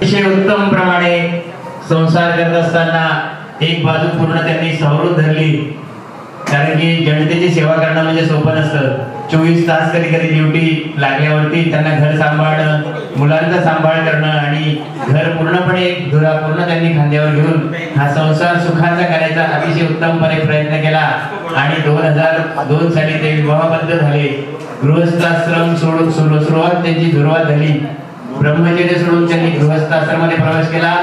अतिशय उत्तम प्रमाणे संसार करत असताना एक बाजू पूर्ण त्यांनी सावरून धरली, कारण की जनतेची सेवा करणं म्हणजे सोपं नसतं. 24 तास कधी कधी ड्युटी लागल्यावरती त्यांना घर सांभाळणं, मुलांचा सांभाळ करणं आणि घर पूर्णपणे धुरा पूर्ण त्यांनी खांद्यावर घेऊन हा संसार सुखाचा करायचा अतिशय उत्तमपणे प्रयत्न केला. आणि 2002 साली ते विवाहबद्ध झाले. गृहस्थाश्रम सोडून सुरुवात त्यांची सुरुवात झाली. ब्रह्मचर्य सोडून त्यांनी गृहस्थाश्रमामध्ये प्रवेश केला.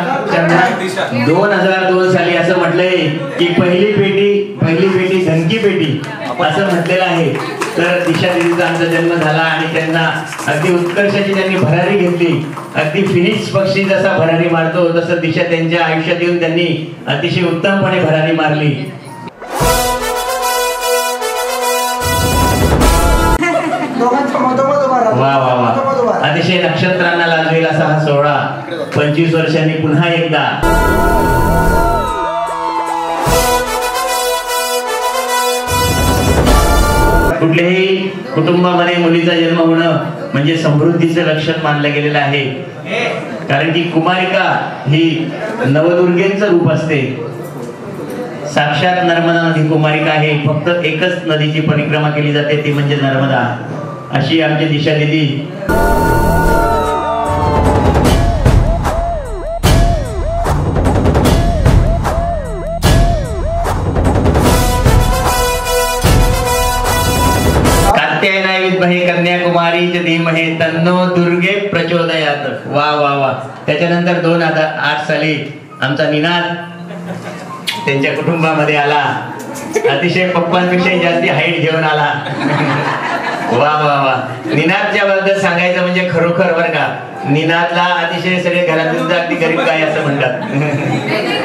2002 साली असं म्हटलंय की पहिली पेटी धनकी पेटी असं म्हटलेलं आहे. तर दिशा दिदीचा आमचा जन्म झाला आणि त्यांना अगदी उत्कर्षाची त्यांनी भरारी घेतली. अगदी फिनिक्स पक्षी जसा भरारी मारतो तसं दिशा त्यांच्या आयुष्यात येऊन त्यांनी अतिशय उत्तमपणे भरारी मारली. दोघांच्या मधोमध उभा वा वा वा, अतिशय नक्षत्रांना लाजवेल असा हा सोहळा 25 वर्षांनी पुन्हा एकदा कुठल्याही कुटुंबामध्ये मुलीचा जन्म होणं म्हणजे समृद्धीचं लक्षण मानलं गेलेलं आहे. कारण की कुमारिका ही नवदुर्गेचं रूप असते. साक्षात नर्मदा नदी कुमारिका आहे. फक्त एकच नदीची परिक्रमा केली जाते ती म्हणजे नर्मदा. अशी आमची दिशा दिली. कन्याकुमारी धीमहि तन्नो दुर्गे प्रचोदयात. वा वा वा. त्याच्यानंतर 2008 साली आमचा निनाद त्यांच्या कुटुंबामध्ये आला. अतिशय पप्पांपेक्षा जास्ती हाईट घेऊन आला. वा वा वा. निनादच्या बद्दल सांगायचं म्हणजे खरोखर बरं का, निनादला अतिशय सगळे घरातून अगदी गरीब काय असं म्हणतात.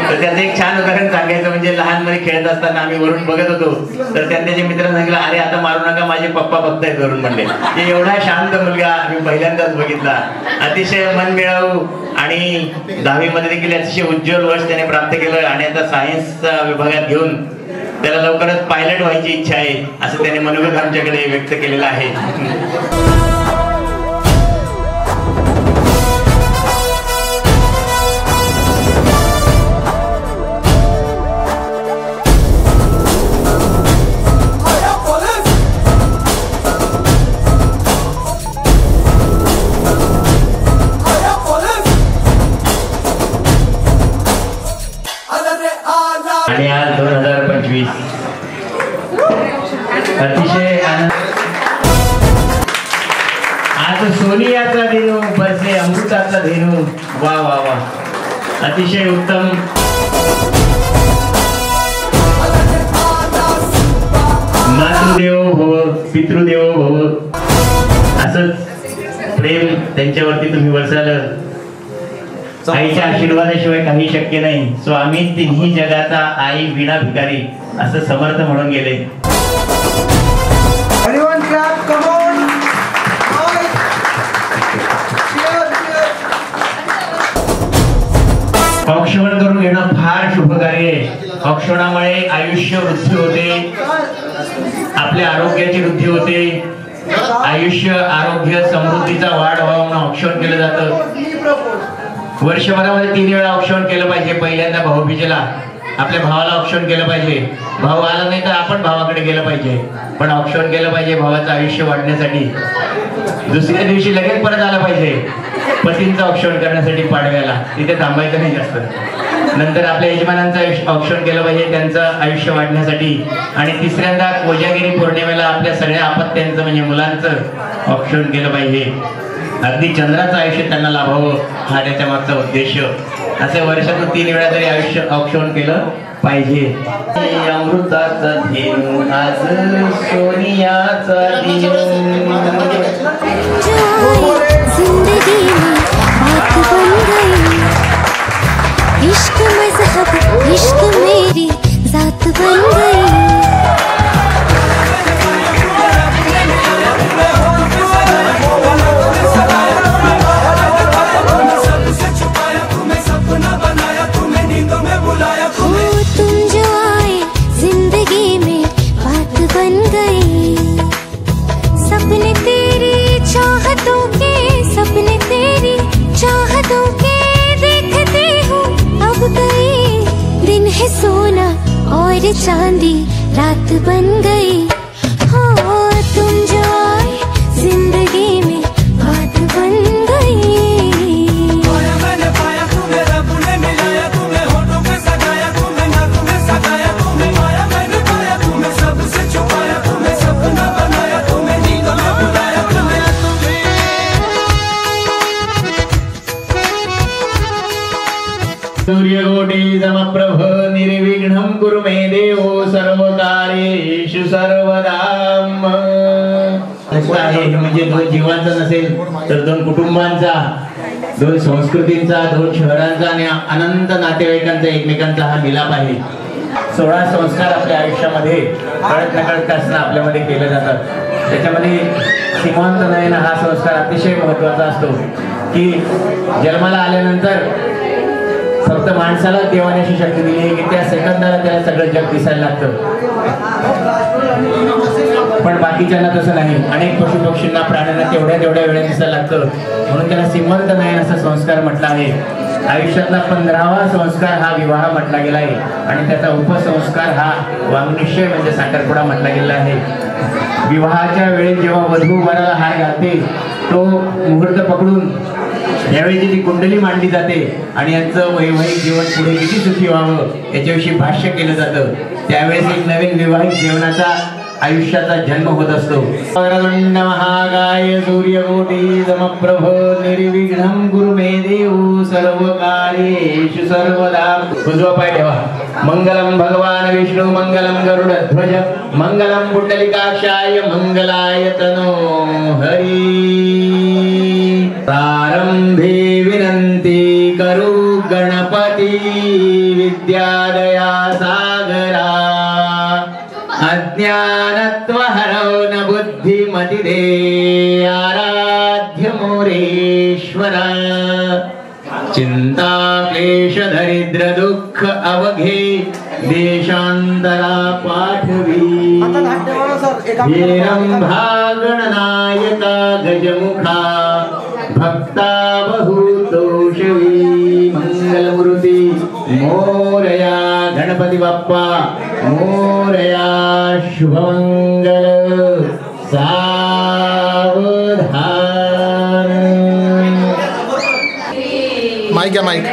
तर त्याचं एक छान उदाहरण सांगायचं म्हणजे लहानपणी खेळत असताना आम्ही वरून बघत होतो, तर त्याच्या मित्रांनी सांगितलं, अरे आता मारू नका, माझे पप्पा बघतायत वरून म्हणले. ते एवढा शांत मुलगा आम्ही पहिल्यांदाच बघितला. अतिशय मनमिळावू आणि 10वी मध्ये देखील अतिशय उज्ज्वल वर्ष त्याने प्राप्त केलं. आणि आता सायन्सच्या विभागात घेऊन त्याला लवकरच पायलट व्हायची इच्छा आहे असं त्याने मनोगत आमच्याकडे व्यक्त केलेलं आहे. आणि आज 2025 अतिशय आनंद. आज सोनियाचा धेनू बसले अमृताचा धेनू. वा वा वा. अतिशय उत्तम. मातृदेवो भव पितृदेवो भव असंच प्रेम त्यांच्यावरती तुम्ही वर्षाल. आईच्या आशीर्वादाशिवाय काही शक्य नाही. स्वामी तिन्ही जगाचा आई विना भिकारी असं समर्थ म्हणून गेले. औक्षण करून घेणं फार शुभ कार्य आहे. औक्षणामुळे आयुष्य वृद्धी होते, आपल्या आरोग्याची वृद्धी होते. आयुष्य आरोग्य समृद्धीचा वाढ व्हावा म्हणून औक्षण केलं जातं. वर्षभरामध्ये 3 वेळा औक्षण केलं पाहिजे. पहिल्यांदा भाऊबीजेला आपल्या भावाला औक्षण केलं पाहिजे. भाऊ आला नाही तर आपण भावाकडे गेलं पाहिजे, पण औक्षण केलं पाहिजे भावाचं आयुष्य वाढण्यासाठी. दुसऱ्या दिवशी लगेच परत आलं पाहिजे पतींचं औक्षण करण्यासाठी पाडव्याला. तिथे थांबायचं नाही जास्त. नंतर आपल्या यजमानांचं औक्षण केलं पाहिजे त्यांचं आयुष्य वाढण्यासाठी. आणि तिसऱ्यांदा कोजागिरी पौर्णिमेला आपल्या सगळ्या अपत्यांचं म्हणजे मुलांचं औक्षण केलं पाहिजे. अगदी चंद्राचं आयुष्य त्यांना लाभावं हा त्याच्या मागचा उद्देश. असं वर्षातून 3 वेळा तरी आयुष्य औक्षण केलं पाहिजे. अमृताचा धेनू आज सोनियाचा धेनू. जिंदगी में बात बन गई, इश्क मजहब इश्क मेरी जात बन गई. चांदी रात बन गई. हो तुम जो आए जिंदगी में बात बन गई. मैंने पाया तुम्हें रब ने मिलाया, तुम्हें होठों पे सजाया, तुम्हें नाक में सजाया, तुम्हें पाया मैंने पाया, तुम्हें सबसे छुपाया, तुम्हें सपना बनाया, तुम्हें नींदों में बुलाया, तुम्हें सूर्यकोटि समप्रभ निर्विघ्नं कुरु मे देवो सर्वकार्येषु सर्वदा. म्हणजे 2 जीवांचा नसेल तर 2 कुटुंबांचा, 2 संस्कृतींचा, 2 शहरांचा आणि अनंत नातेवाईकांचा एकमेकांचा हा मिलाप आहे. 16 संस्कार आपल्या आयुष्यामध्ये कळत नकळत असणं आपल्यामध्ये केले जातात. त्याच्यामध्ये सीमांत नयन हा संस्कार अतिशय महत्वाचा असतो की जन्माला आल्यानंतर फक्त माणसाला देवाने अशी शक्ती दिली आहे की त्या सेकंदाला त्याला सगळं जग दिसायला लागतं, पण बाकीच्यांना तसं नाही. अनेक पशु पक्षींना प्राण्यांना तेवढ्या वेळेत दिसायला लागतं, म्हणून त्याला सीमंत नयन असा संस्कार म्हटला आहे. आयुष्यातला 15वा संस्कार हा विवाह म्हटला गेला आहे आणि त्याचा उपसंस्कार हा वाङ्निश्चय म्हणजे साखरपुडा म्हटला गेला आहे. विवाहाच्या वेळी जेव्हा वधू वराला हार घालते तो मुहूर्त पकडून यावेळी ती कुंडली मांडली जाते आणि यांचं वैवाहिक जीवन पुढे किती सुखी व्हावं याच्याविषयी भाष्य केलं जातं. त्यावेळेस एक नवीन विवाहिक जीवनाचा आयुष्याचा जन्म होत असतो. वरदंड महाकाय सूर्यकोटी समप्रभ निर्विघ्नं कुरु मे देव सर्वकार्येषु सर्वदा. उजवा पाय ठेवा. मंगलम भगवान विष्णु मंगलम गरुडध्वज मंगलम पुंडलिकाक्षाय मंगलाय तनो हरी. प्रारंभे विनंती करू गणपती विद्यादया सागरा. अज्ञानत्व हरौन बुद्धिमति दे आराध्य मोरेश्वरा. चिंता क्लेश दरिद्र दुःख अवघे देशांतरा पाठवी. वीरंभा गणनायका गजमुखा भक्ता बहुतोषवी. मंगलमूर्ती मोरया गणपती बाप्पा मोरया. शुभमंगल सावधान. माइक या माइक.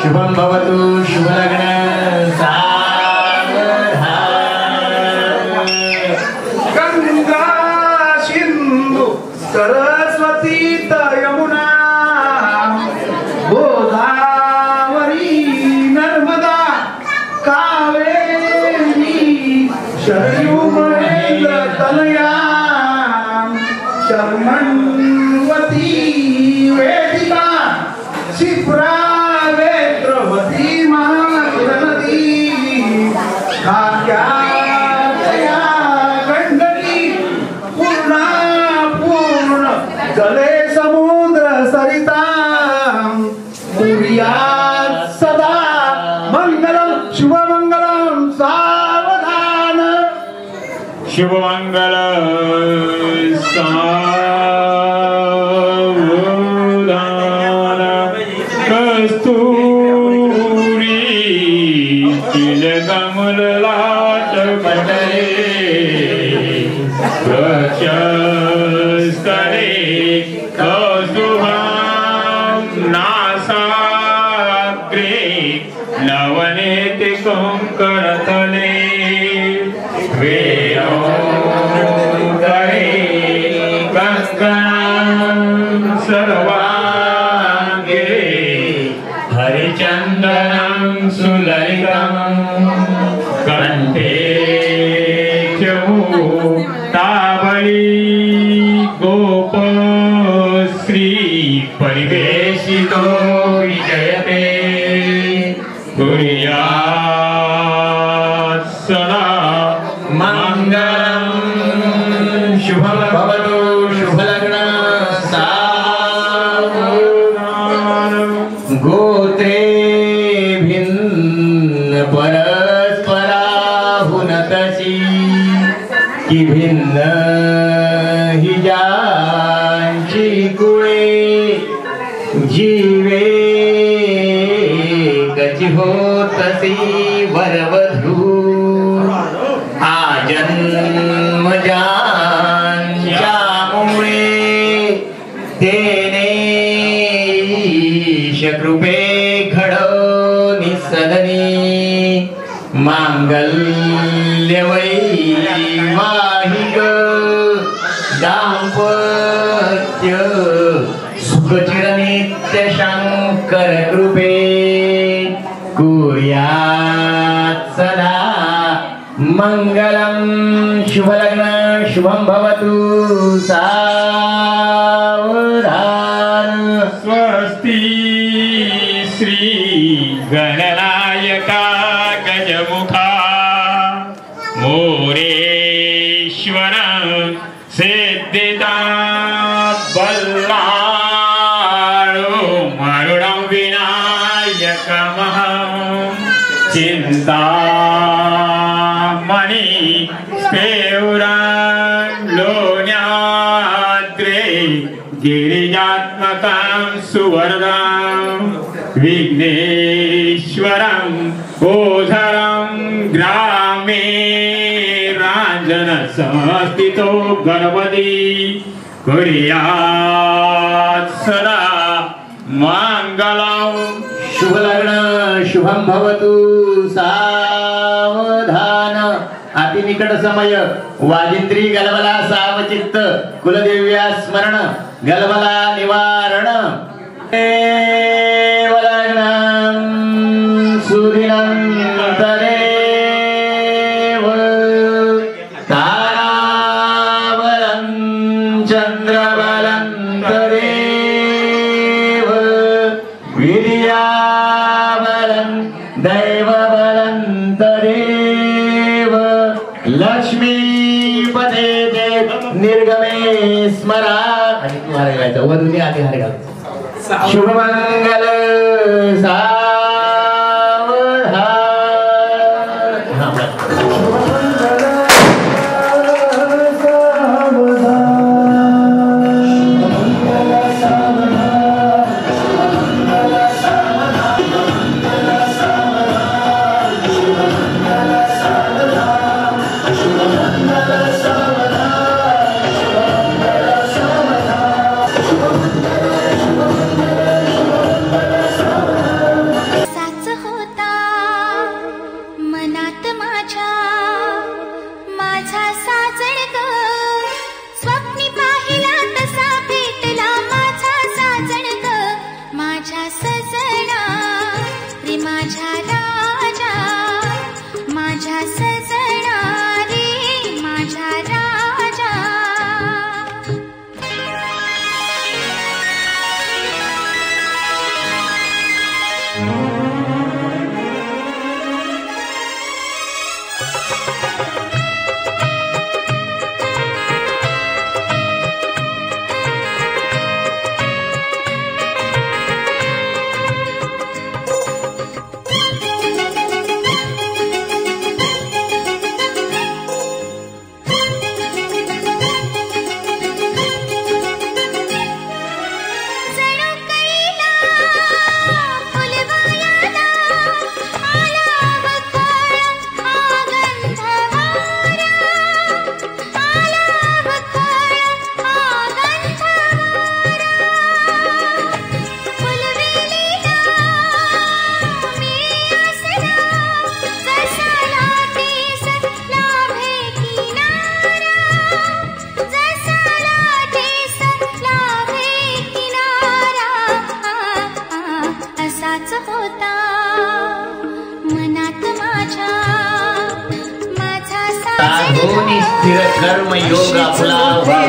शुभम भवतु शुभ लग्न गंगा सिंधु सरस्वती यमुना गोदावरी नर्मदा कावेरी शरयू महेंद्र तनया शर्मण्वती वेदिका शिप्रा जले समुद्र सरिता सदा मंगलम शुभमंगलम सावधान. शुभमंगल सावधान. कस्तूरी तिलकमल लाट पटले करे कौस्तुभं नासाग्रे नवनीति कुंकरतले वेणोदरे कंकणं सर्वांगे हरिचरणकमलदले ललितं कंठे तावळी गोप श्री परिवेशितो विजयते कुर्यात् सदा मंगलम शुभम भवतु शुभलग्न गोत्रे भिन्न परस्पराहुनतसी की भिन्न ही ज्यांची कुळे जीवे कची होतसी वरवधू आजन्म ज्यांच्यामुळे तेने कृपे घडो निसदनी मांगल्य वैवाहिक दाम्पत्य सुखचिरनित्य शंकर कृपे कुर्यात् सदा मंगलम शुभलग्न शुभम भवतु सावधान स्वस्ति श्री गणनायका गजमुखा मोरेश्वर सिद्धिता बल्लाळो मरुडं विनायकमः चिन्तामणि स्फेउरां लोण्याद्रे गिरिजात्मकां सुवर्णां विघ्नेश्वरं ओझरं ग्रामे राञ्जन संस्थितो गणपति कुर्यात् सदा मंगलम् शुभलग्न शुभम भवतु सावधान अतिनिकट समय वाजिंत्री गलबला सावचित्त कुलदेव्या स्मरण गलबला निवारण देवलग्नं सुदिनं तदेव ताराबलं चन्द्रबलं तदेव विद्याबलं दैवबलं तदेव लक्ष्मीपते निर्गमे स्मरा आणि तू हार घालायचा वधूने आधी हार घालायचा शुभमंगल साधोनी स्थिर कर्म योग आपला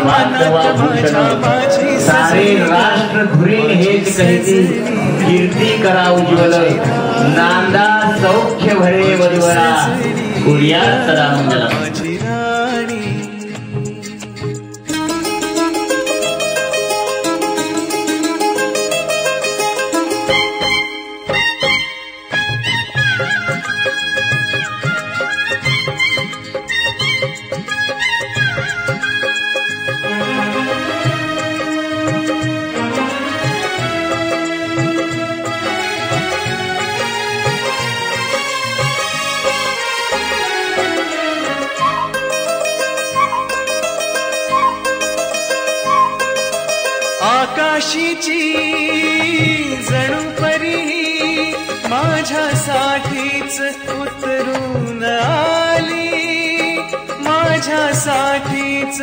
वास्तवा भूषण सारे राष्ट्र धुरीन हेच कहिती कीर्ती करा उज्ज्वल नांदा सौख्य भरे वधवरा कुर्या सदा मंगल आकाशीची जणू परी माझ्यासाठीच उतरून आली माझ्यासाठीच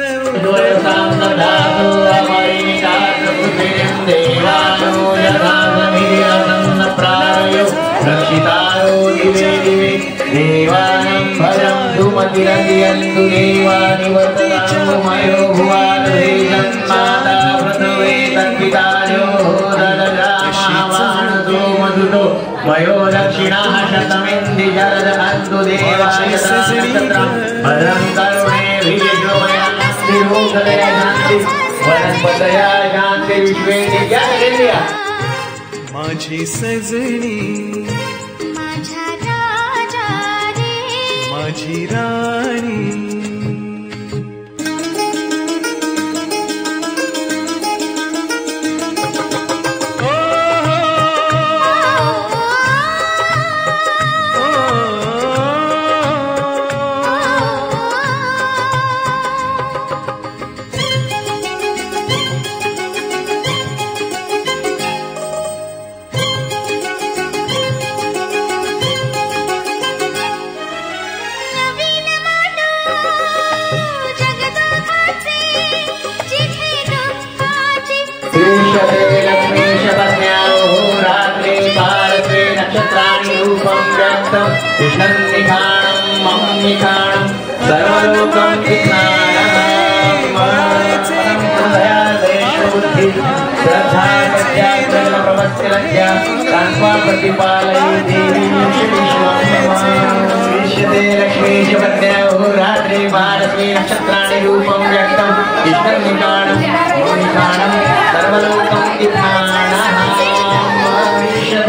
देवानं भजं धुमतिरन्यन्तु देवानि वर्ततां मयो भुवानदेशं माता प्रथवे तद्वितायो ददजामावानसो मधुतो मयो दक्षिणाः शतमिन्दि जरदहन्तु देवाय नक्षत्रं भद्रं करुणेभिः शोभयास्तिरोधरे शान्ति वनस्पतया शान्ति विश्वे नित्या माझी सजनी माझी राणी सर्वलोकं लक्ष्मीश पत्न्या रात्रि भारती नक्षत्राणि रूपं व्यक्तं कृष्णं निकाणं सर्वलोकं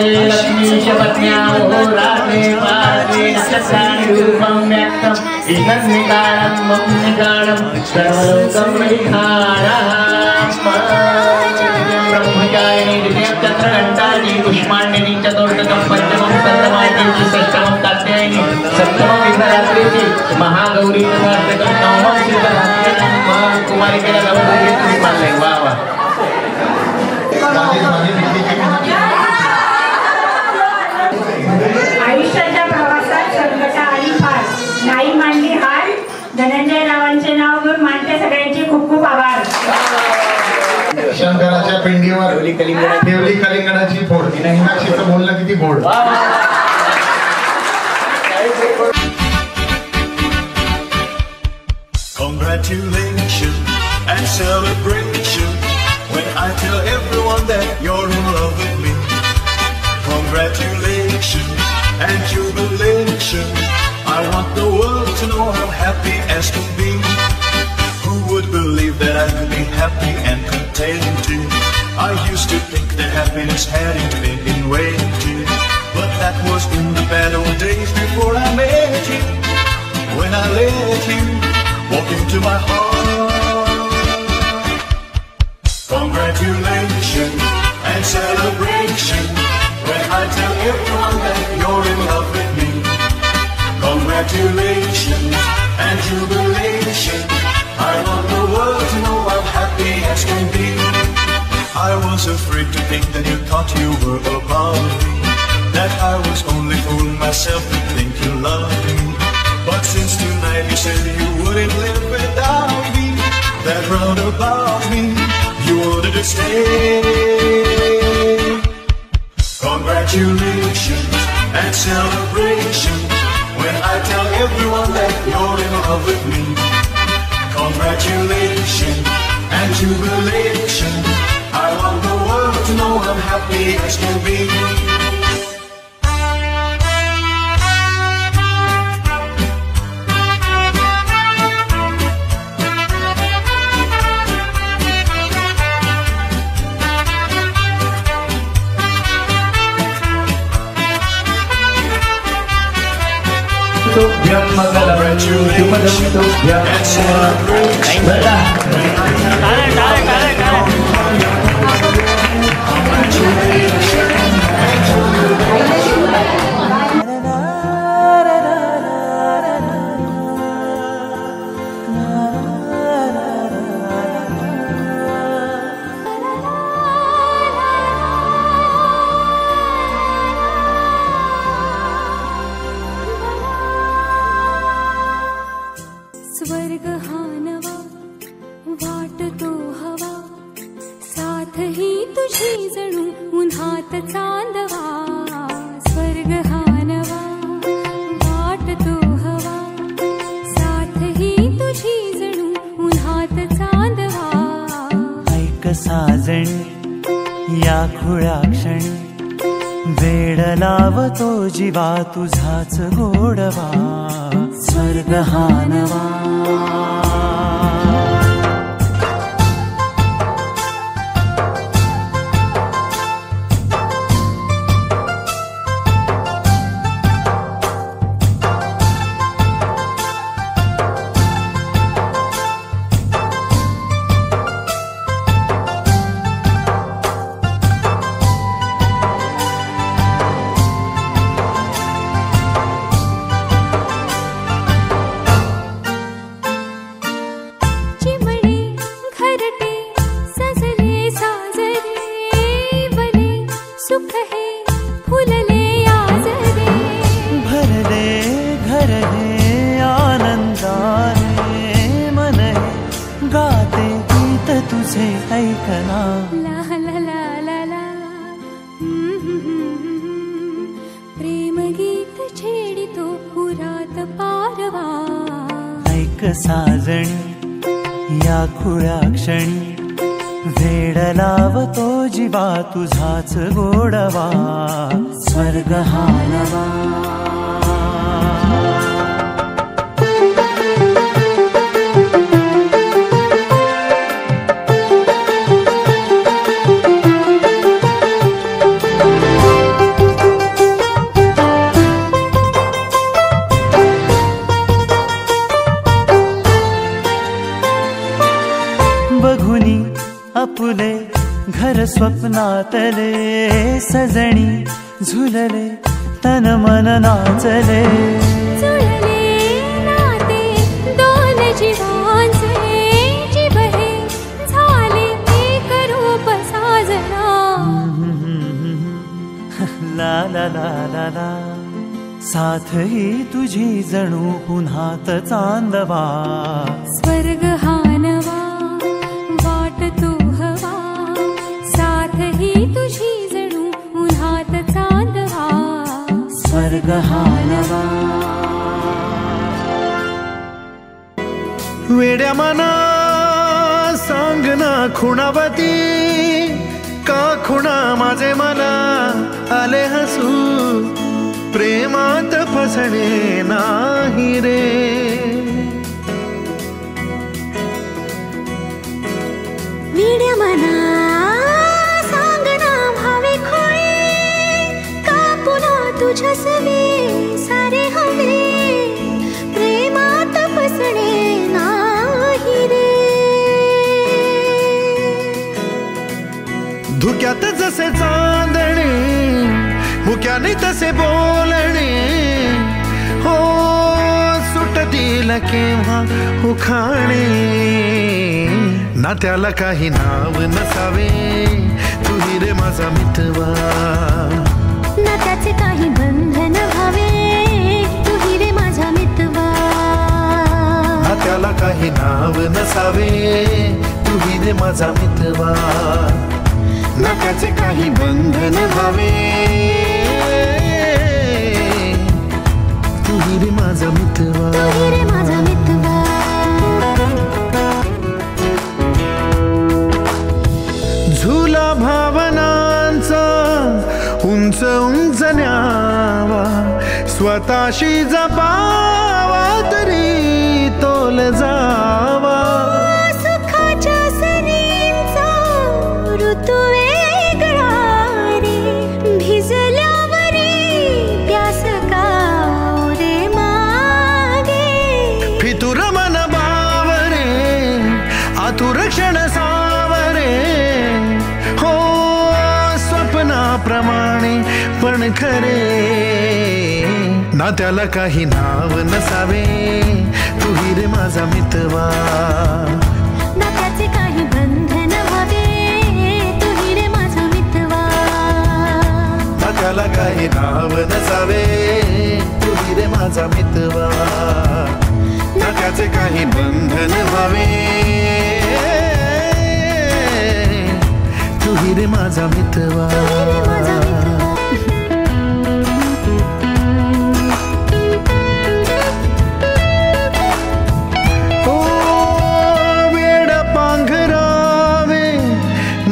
लक्ष्मीश पत्न्या रात्रि भारती नक्षत्राणि रूपं व्यक्तं कृष्णं निकाणं सर्वलोकं ब्रह्मचारिणी द्वितीयं चंद्रघंटानि पुष्पाण्यनि चतुर्थकं पंचमं चंद्रमायिनी षष्ठमं कात्यायनी सप्तमं विघ्नरात्रीची महागौरी नवरात्रकं नवमं शिवरात्रिकं कुमारिकेला नवरात्री तुम्ही मानले वा वा आयुष्याच्या प्रवासात संकट आली फार नाही मांडली हार धनंजय रावांचे नाव घेऊन मानते सगळ्यांचे खूप खूप आभार शंकराच्या पिंडीवर ठेवली कलिंगडाची फोड मीनाक्षीचं बोलणं किती गोड Congratulations and celebration when I tell everyone that you're in love with me. Congratulations and jubilation. I want the world to know how happy as can be. Who would believe that I could be happy and contented? I used to think that happiness hadn't been invented, but that was in the bad old days before I met you. When I let you walk into my heart. Congratulations and celebration when I tell everyone that you're in love with me. Congratulations and jubilation. I want the world to know how happy as can be. I was afraid to think that you thought you were above me, that I was only fooling myself to think you loved me. But since tonight you said you wouldn't live without me, that round about me you wanted to stay. Congratulations and celebration when I tell everyone that you're in love. love with me. Congratulations and jubilation. I want the world to know I'm happy as can be. तुभ्यं मंगलम शुभदं तुभ्यं स्वर्ग हा नवा वाटतो हवा साथ ही तुझी जणू उन्हात चांदवा. स्वर्ग हा नवा वाटतो हवा साथ ही तुझी जणू उन्हात चांदवा. ऐक साजणी या खुळ्या क्षणी वेड लावतो जीवा तुझाच गोडवा. स्वर्ग हा नवा सुख है फुलले आजरे. भरले घर हे आनंदाने मन हे गाते गीत तुझे ऐकना. ला ला ला ला ला प्रेम गीत छेडितो पुरात पारवा. ऐक साजणी या खुळ्या क्षणी वेड लावतो जीवा तुझाच गोडवा. स्वर्ग हा नवा बघुनी आपुले घर स्वप्नातले सजणी झुलले तन मन नाचले. जुळले नाते दोन जीवांचे जीव हे झाले एक रूप साजना. ला ला ला ला ला साथ ही तुझी जणू पुन्हात चांदवा. स्वर्ग हा नवा वाटतो हवा साथ ही तुझी जणू उन्हात चांदवा. स्वर्ग हा नवा वेड्या मना सांग ना खुणावती का खुणा माझे मला आले हसू. प्रेमात फसणे नाही रे. वेड्या मना सांग ना भावे खोळे का पुन्हा तुझ्या सवे सारे हवे. प्रेमात फसणे नाही रे. धुक्यात जसे चांदणे मुक्याने तसे बोलणे. हो सुटतील केव्हा उखाणे. नात्याला काही नाव नसावे तुही रे माझा मितवा. नात्याचे काही बंधन व्हावे तुही रे माझा मितवा. नात्याला काही नाव नसावे तुही रे माझा मितवा. नात्याचे काही बंधन व्हावे तुही रे माझा मितवा. तुही रे माझा मितवा. स्वतःशी जपावा तरी तोल जावा. सुखाच्या सरींचा ऋतू वेगळा रे, भिजल्यावरी प्यास का रे मागे. फितुर मन बावरे आतुर क्षण सावरे, हो स्वप्नाप्रमाणे पण खरे. ना त्याला काही नाव नसावे, तू ही रे माझा मितवा. ना त्याचे काही बंधन व्हावे, तू ही रे माझा मितवा. ना त्याला काही नाव नसावे, तू ही रे माझा मितवा. ना त्याचे काही बंधन व्हावे, तू ही रे माझा मितवा.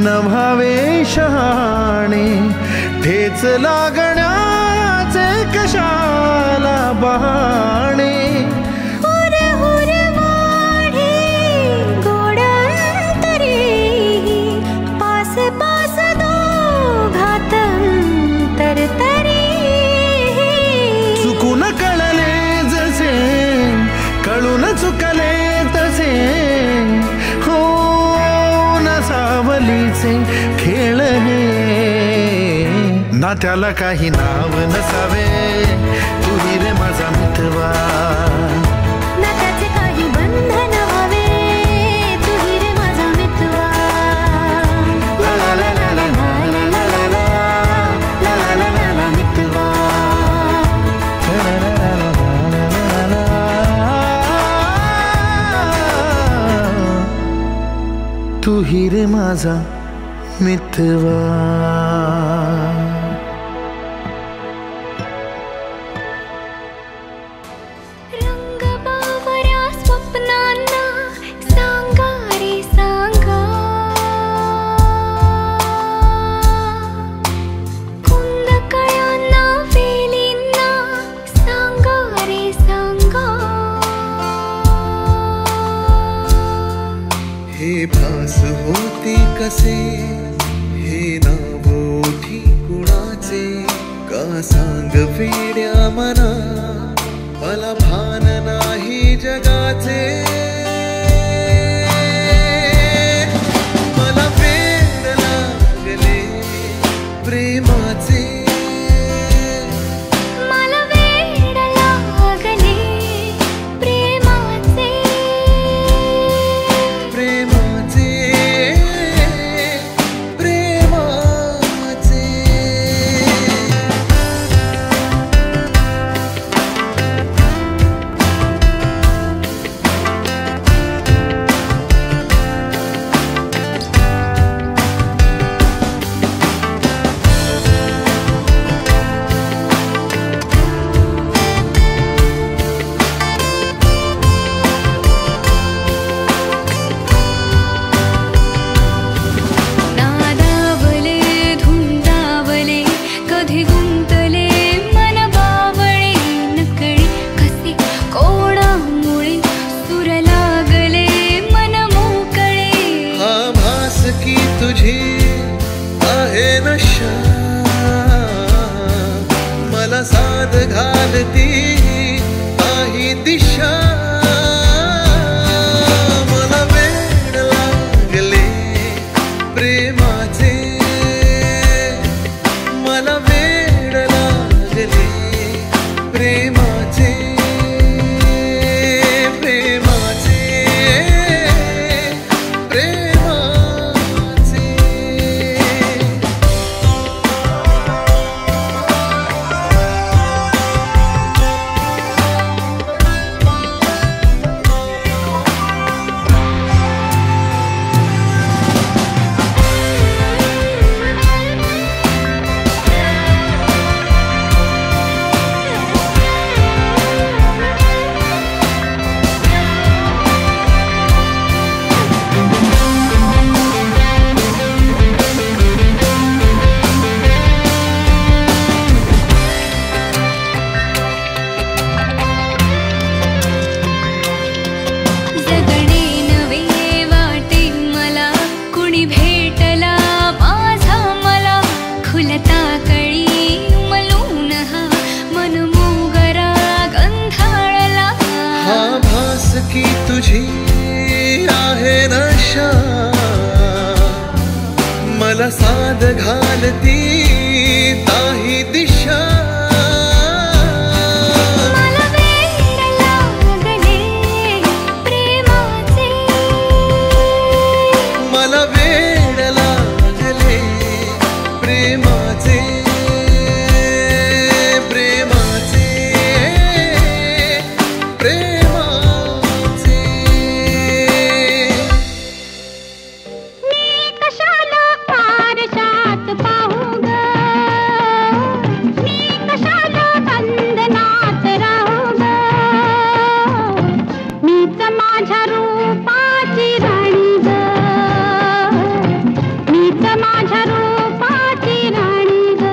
नभावे शहाणे, ठेच लागण्याचे कशाला बहाणे. हुर हुर वाढे गोडांतरी, पास पास दोघात तरतरी. चुकून कळले जसे, कळून चुकले तसे, हो सावलीचे खेळ हे. ना त्याला काही नाव नसावे, तू ही रे माझा मितवा. ना त्याचे काही बंधन व्हावे, तू ही रे माझा मितवा. ला ला ला ला ला ला ला ला ला ला ला ला ला ला मितवा. ला ला ला ला ला ला ला. तू ही रे माझा मितवा. रंग बावऱ्या स्वप्नांना सांगा रे सांगा. कुंद कळ्यांना वेलींना सांगा रे सांगा. हे भास होते कसे, हे नाव ओठी कुणाचे, का सांग वेड्या मना, मला भान नाही जगाचे. मला वेड लागले प्रेमाचे, मला वेड लागले प्रेमाचे. प्रेमाचे प्रेमाचे. तुझी आहे नशा मला साद घालती ताही दिशा मला वेड लागले प्रेमाचे मला वेड लागले प्रेमाचे प्रेमाचे प्रेमाचे मी कशाला आरशात पाहू ग मी कशाला बंधनात राहू ग मीच माझ्या रूपाची राणी ग मीच माझ्या रूपाची राणी ग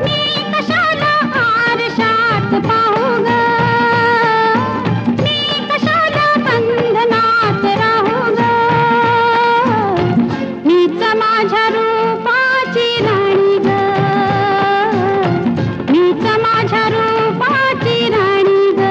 मी कशाला आरशात पाहू ग मी कशाला बंधनात राहू ग मीच माझ्या रूपाची राणी ग मीच माझ्या रूपाची राणी ग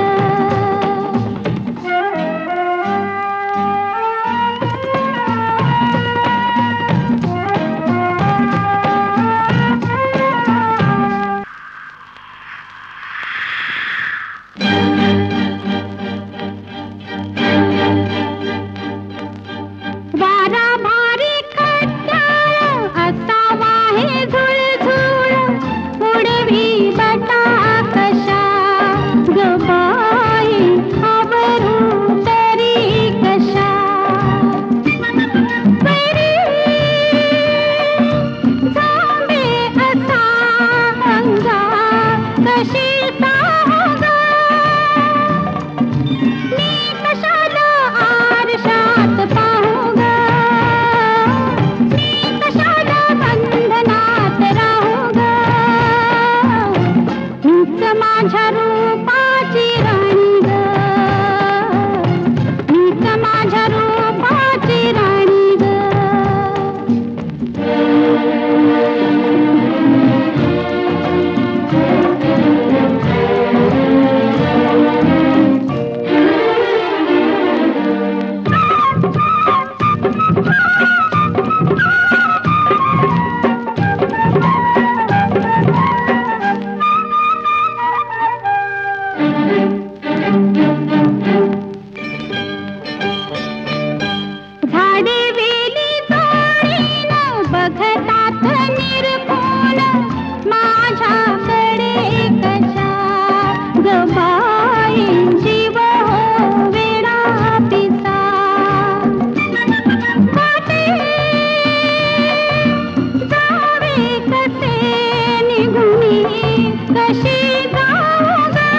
वारा भारी खट्याळ असावा हे झुळझुळ उडवी बटा कशा ग बाई आवरू तरी कशा परी जांभे असा अंगा कशी सागा मी कशाला आरशात पाहू ग मी कशाला बंधनात राहू ग मीच माझ्या रूपाची राणी ग मीच माझ्या रूपाची राणी ग झाडे वेली जोडीन बघतात निरखून माझ्याकडे कशा ग बाई जीव हो वेडा पिसा वाटे जावे कसे निघुनी कशी जाऊ ग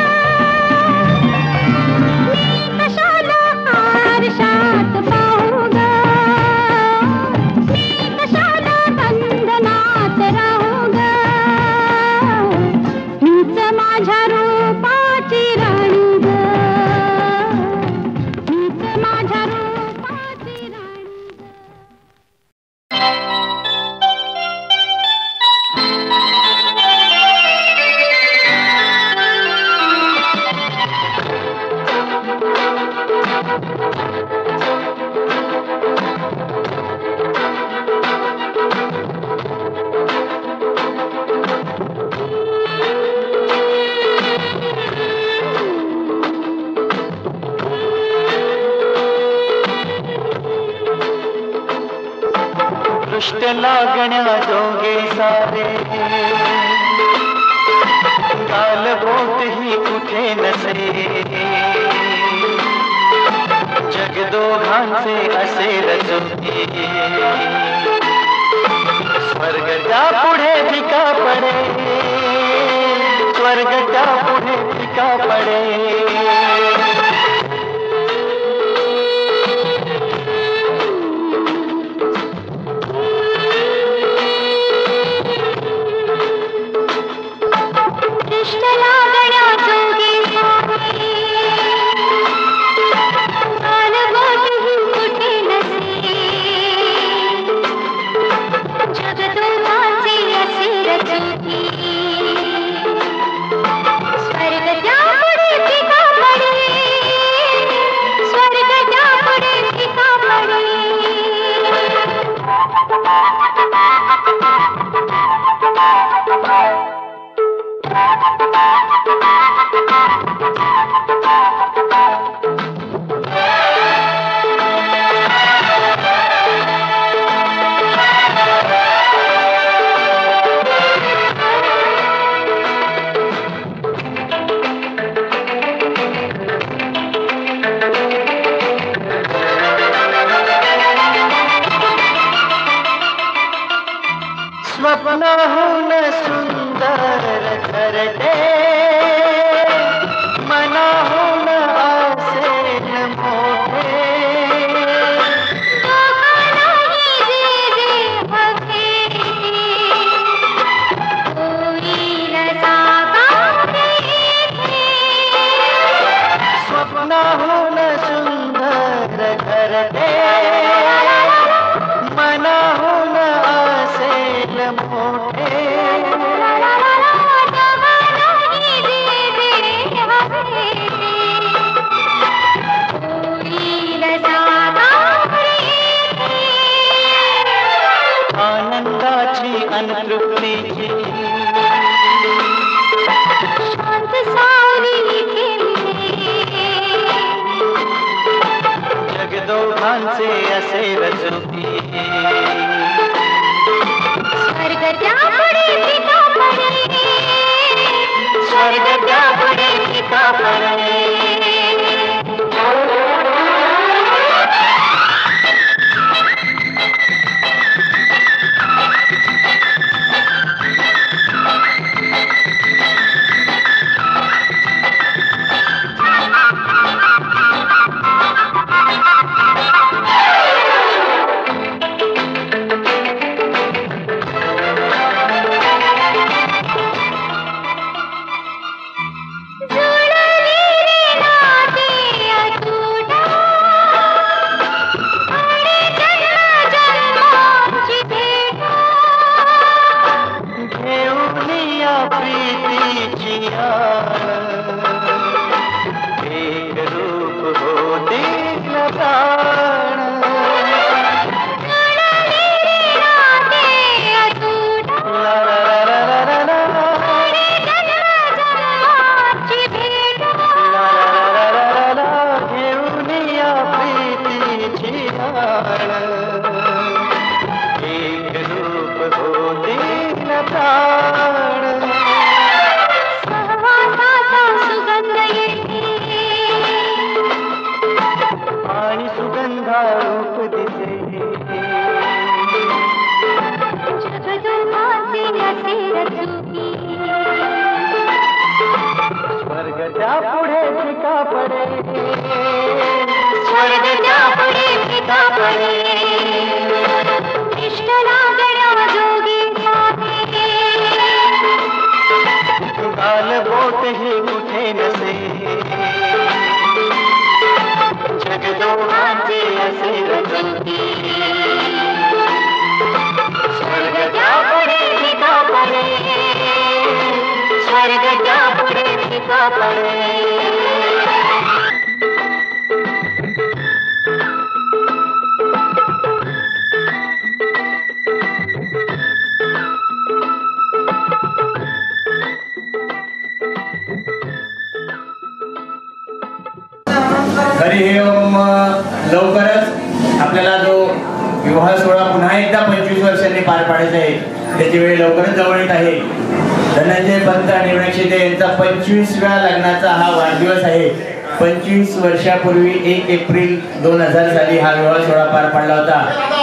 मी कशाला आरशात पाहू ग मी कशाला बंधनात राहू ग मीच माझ्या रूपाची राणी ग मीच माझ्या रूपाची राणी दृष्ट लागण्या जोगे सारे गाल बोट ही कुठे नसे जग दोघांचे असे रचुके स्वर्ग त्या पुढे फिका पडे स्वर्ग त्या पुढे फिका पडे दृष्ट लागण्या जोगे गाल बोट ही कुठे नसे जग दोघांचे असे रचुके स्वर्ग त्या पुढे मनाहून सुंदर घरटे मनाहून असेल मोठे आनंदाची अनतृप्तीची शांत सावली जगदोघांचे असे रचुती स्वर्ग त्यापुढे पिता पडे स्वर्ग त्यापुढे पिता पडे खरी लवकरच आपल्याला जो विवाह सोहळा पुन्हा एकदा 25 वर्षांनी पार पाडायचा आहे त्याची वेळ लवकरच जवळ येत आहे. धनंजय पंत आणि मीनाक्षी यांचा 25व्या लग्नाचा हा वाढदिवस आहे. 25 वर्षापूर्वी 1 एप्रिल 2000 साली हा विवाह सोहळा पार पडला होता.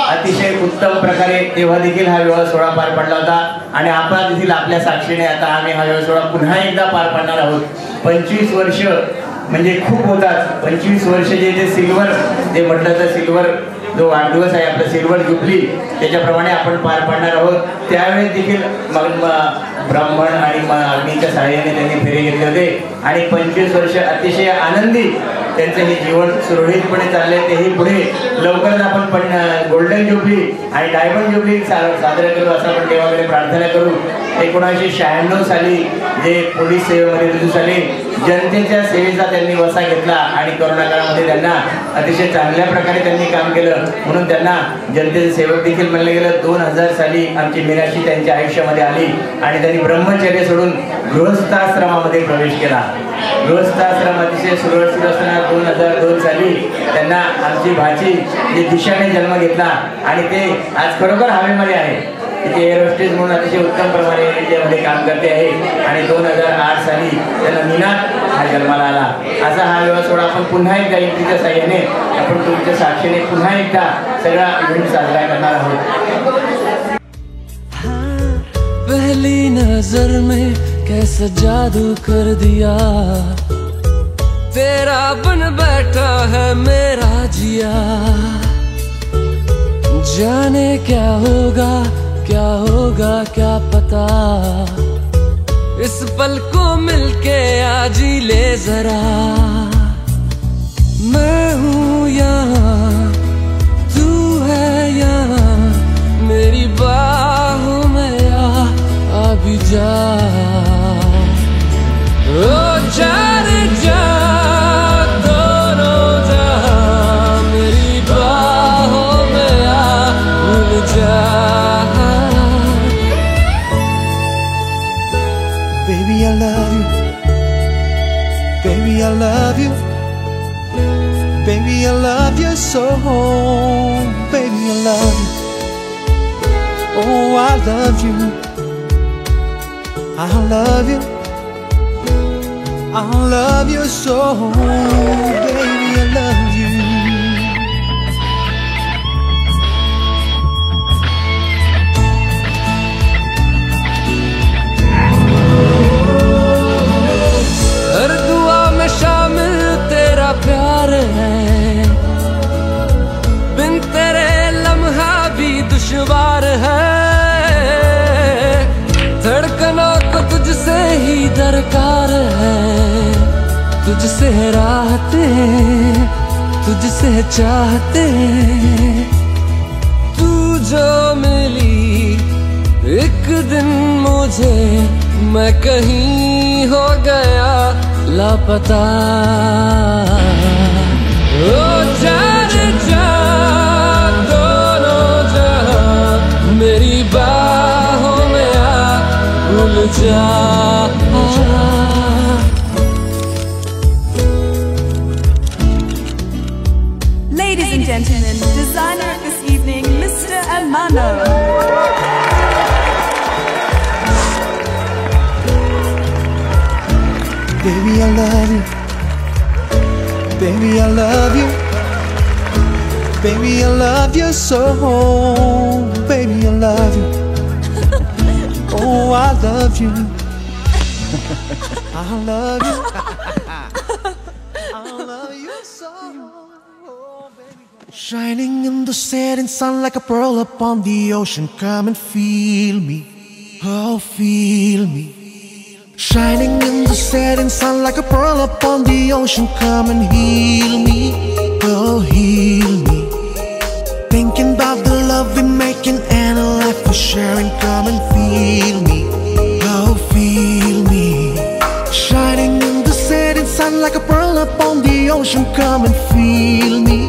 अतिशय उत्तम प्रकारे तेव्हा देखील हा विवाह सोहळा पार पडला होता आणि आपण देखील आपल्या साक्षीने आता आम्ही हा विवाह सोहळा पुन्हा एकदा पार पाडणार आहोत. 25 वर्ष म्हणजे खूप होतात. 25 वर्ष जे सिल्वर जे म्हटलं तर सिल्वर जो वाढदिवस आहे आपला सिल्वर जुबली त्याच्याप्रमाणे आपण पार पाडणार आहोत. त्यावेळेस देखील ब्राह्मण आणि अग्नीच्या सहाय्याने त्यांनी फेरे घेतले होते आणि 25 वर्ष अतिशय आनंदी त्यांचं हे जीवन सुरळीतपणे चालले. तेही पुढे लवकरच आपण गोल्डन जुबली आणि डायमंड जुबली साजरा करू असं आपण देवाकडे प्रार्थना करू. 1996 साली जे पोलीस सेवेमध्ये रुजू झाले जनतेच्या सेवेचा त्यांनी वसा घेतला आणि कोरोना काळामध्ये त्यांना अतिशय चांगल्या प्रकारे त्यांनी काम केलं म्हणून त्यांना जनतेचे सेवक देखील म्हणलं गेलं. 2000 साली आमची मीनाक्षी त्यांच्या आयुष्यामध्ये आली आणि त्यांनी ब्रह्मचर्य सोडून गृहस्थाश्रमामध्ये प्रवेश केला. गृहस्थाश्रम अतिशय सुरळीत असताना 2002 साली त्यांना आमची भाची जे दिशाने जन्म घेतला आणि ते आज खरोखर हवेमध्ये आहे. तिथे एअर होस्टेस म्हणून अतिशय उत्तम प्रमाणे त्यामध्ये काम करते आहे आणि 2008 साली त्यांना मीनात हा जन्माला आला. असा हा विवाह सोहळा आपण पुन्हा एकदा युक्तीच्या साह्याने आपण तुमच्या साक्षीने पुन्हा एकदा सगळा इव्हेंट साजरा करणार आहोत. पहली नजर में कैसा जादू कर दिया तेरा बन बैठा है मेरा जिया जाने क्या होगा क्या पता इस पल को मिलके आज ही ले जरा Baby, I love you. Baby, I love you so. Baby, I love you. Oh, I love you. I love you. I love you so. Baby, I love you. हर दुआ में शामिल तेरा प्यार है, बिन तेरे लम्हा भी दुश्वार है। धड़कनों को तुझसे ही दरकार है, तुझसे राहते तुझसे चाहते। तू जो मिली एक दिन मुझे, मैं कहीं हो गया लापता। ओ जाने जा दोनों जहां, मेरी बाहों में आ भूल जा। Ladies and gentlemen, designer of this evening, Mr. Amano. Baby, I love you. Baby, I love you. Baby, I love you so. Baby, I love you. Oh, I love you. I love you. I love you so. Shining in the setting sun like a pearl upon the ocean. Come and feel me. Oh, feel me. Shining in the setting sun like a pearl upon the ocean. Come and heal me, oh heal me. Thinking about the love we're making and a life we're sharing. Come and feel me, oh feel me. Shining in the setting sun like a pearl upon the ocean. Come and feel me,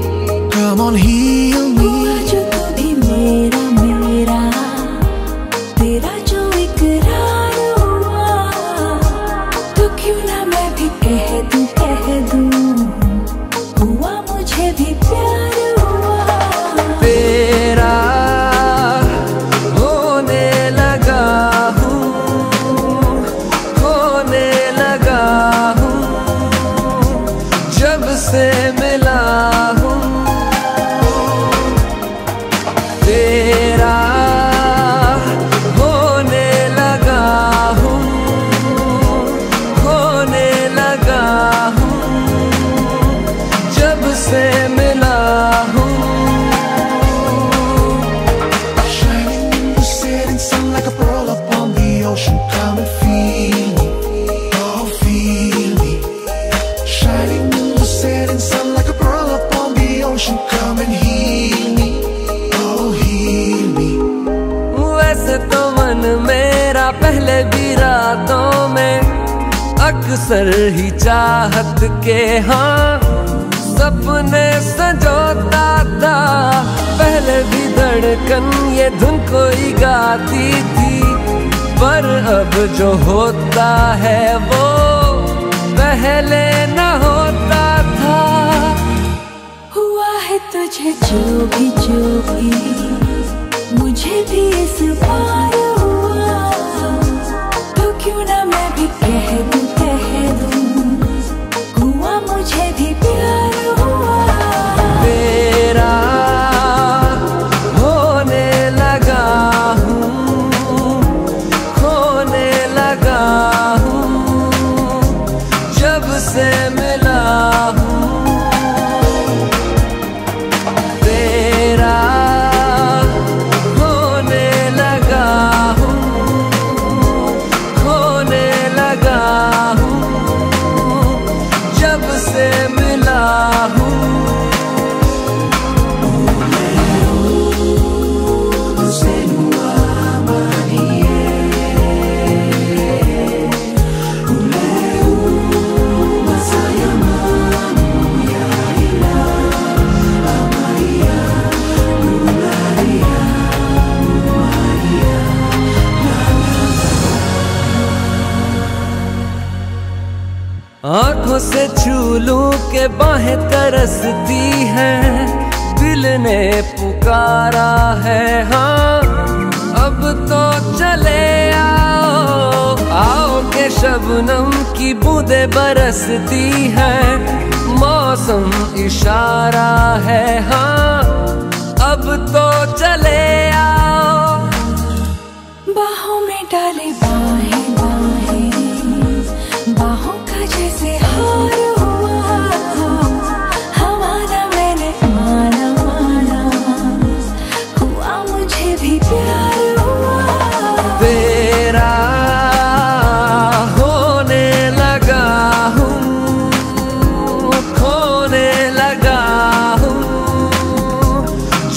come on heal me. जो तू भी मेरा मेरा, तेरा जो इकरार हुआ, तो क्यों ना मैं भी कह दूं, हुआ मुझे भी प्यार हुआ। तेरा होने लगा हूँ, होने लगा हूँ, जब से मिला हूँ। तेरा होने लगा हूँ, होने लगा हूँ, जब से मिला हूँ। Shining in the setting sun like a pearl upon the ocean. Come and feel me, oh feel me. Shining in the setting sun like a pearl upon the ocean. Come and heal me, oh heal me. वैसे तो मन मेरा पहले भी रातों में अक्सर ही चाहत के हाँ सपने संजोता था। पहले भी धड़कन ये धुन कोई गाती थी, पर अब जो होता है वो पहले न होता था। हुआ है तुझे जो भी मुझे भी इस बार हुआ, तो क्यों ना मैं भी कह दूं, हुआ मुझे भी प्यार हुआ। तेरा होने लगा हूँ, खोने लगा हूँ, जब से मिला हूँ। तेरा होने लगा हूँ, खोने लगा हूँ, जब से मिला हूँ। आंखों से छू लूं के बाहें तरसती हैं, दिल ने पुकारा है हाँ अब तो चले आओ, आओ के शबनम की बूंदे बरसती हैं, मौसम इशारा है हाँ अब तो चले आओ। बाहों में डाले बाहें बाहें, बाहों का जैसे हार हुआ, हमारा मैंने माना माना, हुआ मुझे भी प्यार हुआ। तेरा होने लगा हूँ, खोने लगा हूँ,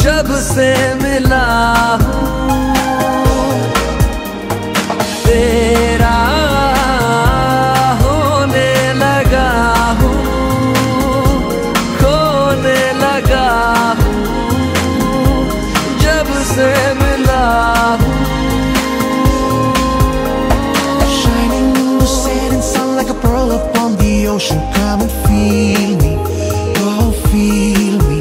जब से मिला हूँ। तेरा होने लगा हूँ, खोने लगा हूँ, जब से मिला हूँ। Shining in the setting sun like a pearl upon the ocean. Come and feel me, oh feel me.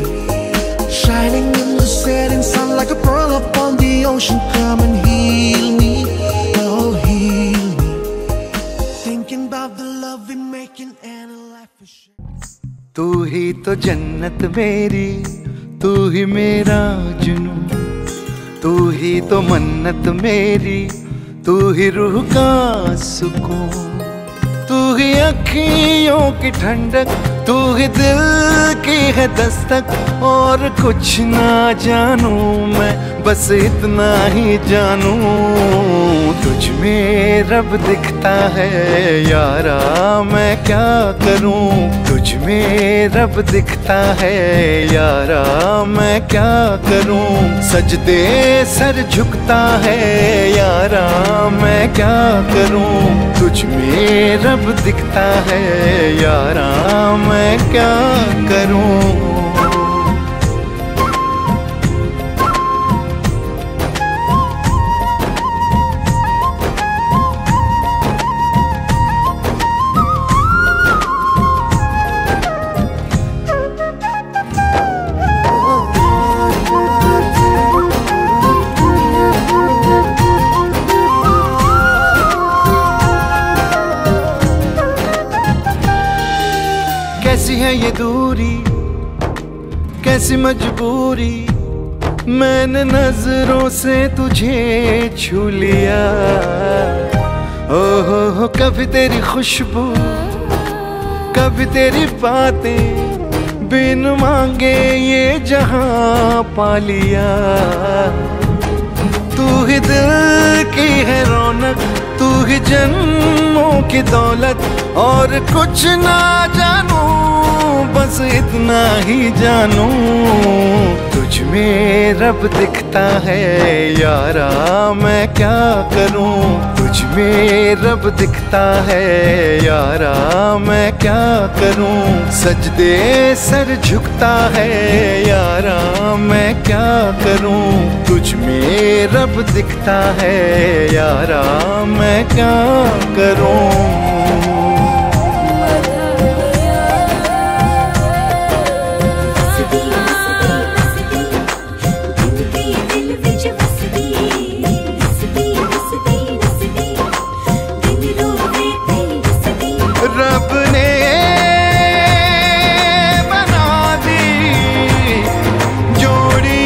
Shining in the setting sun like a pearl upon the ocean. Come and heal me, oh heal me. Thinking about the love we're making and a life for sure. तू ही तो जन्नत मेरी, तू ही मेरा जुनून, तू ही तो मन्नत मेरी, तू ही रूह का सुकून, तू ही अखियों की ठंडक, तू ही दिल की है दस्तक। और कुछ ना जानूं मैं, बस इतना ही जानूं, तुझ में रब दिखता है यारा मैं क्या करूं। तुझ में रब दिखता है यारा मैं क्या करूं। सजदे सर झुकता है यारा मैं क्या करूं। तुझ में रब दिखता है यारा मैं क्या करूं। कैसी है ये दूरी, कैसी मजबूरी, मैंने नजरों से तुझे छू लिया। ओहो कभी तेरी खुशबू, कभी तेरी बातें, बिन मांगे ये जहां पा लिया। तू ही दिल की है रौनक, तू ही जन्मों की दौलत। और कुछ ना जानूं, बस इतना ही जानूं, तुझ में रब दिखता है यारा मैं क्या करूं। तुझ में रब दिखता है यारा मैं क्या करूं। सजदे सर झुकता है यारा मैं क्या करूं। तुझ में रब दिखता है यारा मैं क्या करूं। रब ने बना दी जोड़ी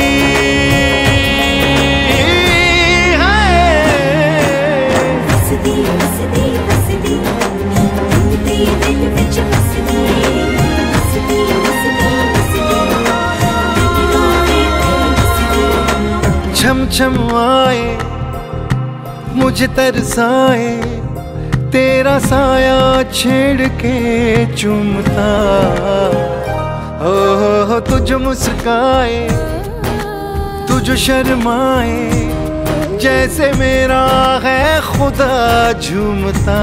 छम छम आए मुझे तरसाए, तेरा साया छेड़ के चूमता। हो तुझ मुस्काए, तुझ शर्माए, जैसे मेरा है खुदा झूमता।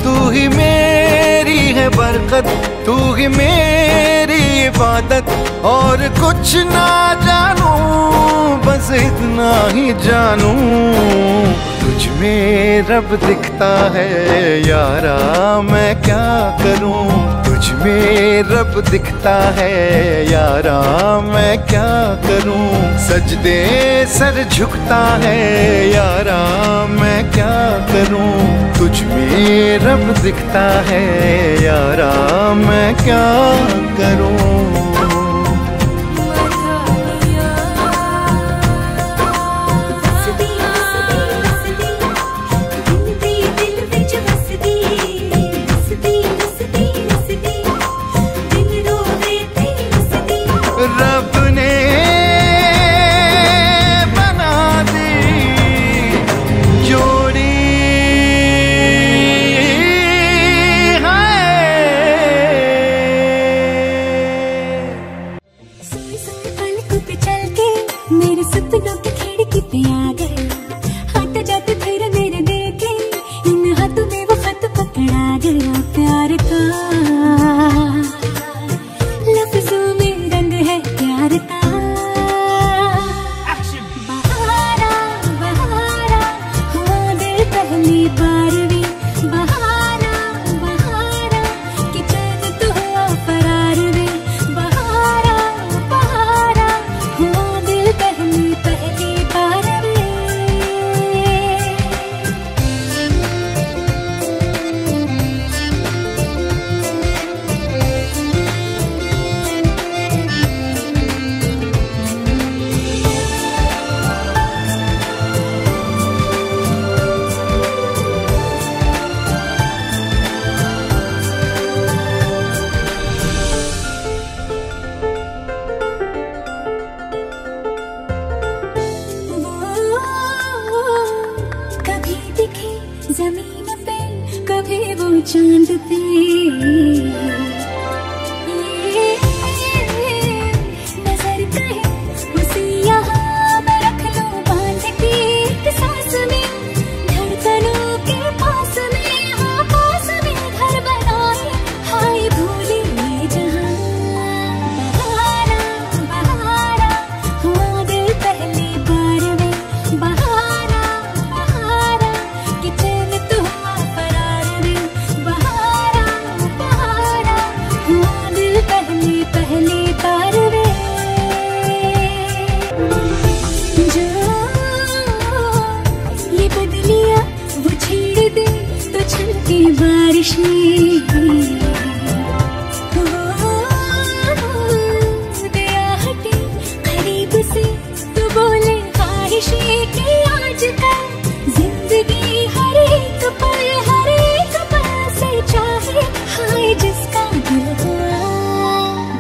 तू ही मेरी है बरकत, तू ही मेरी इबादत। और कुछ ना जानूं, बस इतना ही जानूं, तुझ तुझ में रब दिखता है यारा, मैं क्या करूं। तुझ में रब दिखता है यारा, मैं क्या करूं। सजदे सर झुकता है यारा, मैं क्या करूं। तुझ में रब दिखता है यारा, मैं क्या करूं। रब ने बना दी जोड़ी सोई सोई पलकों पे चल के मेरे सपनों की खिड़की पे आ गए। आते जाते फिर मेरे देखे इन हाथों में वो खत पकड़ा गया प्यार का। लफ्जों में रंग है प्यार का। बहारा बहारा हुआ दिल पहली बार भी। बहारा बहारा कि चैन तो हुआ फरार वे। बहारा बहारा हुआ दिल पहली बार वे। कभी दिखे जमीन पे कभी वो चांद पे। नजर कहे उसी यहाँ मैं रख लूं बांध के एक सांस में। धड़कनों के पास में हाँ पास में घर बनाए हाय भूले ये जहाँ। बहारा बहारा हुआ दिल पहली बार में। बहारा बहारा कि चैन तो हुआ फरार में। बहारा बहारा हुआ दिल पहली बार में। जो ये बदलिया वो छेड़ दे तो छलके बारिश में। दया हटे करीब से तो बोले ख्वाहिशें कि आजकल जिंदगी हर एक पल से चाहे हाय जिसका दिल हुआ।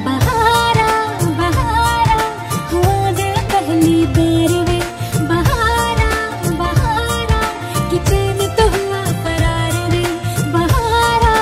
बहारा बहारा हुआ दिल पहली बार में। बहारा बहारा कि चैन तो हुआ फरार में। बहारा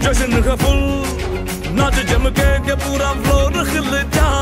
जश्न का फुल नाच जम के पूरा फ्लोर खिल जाए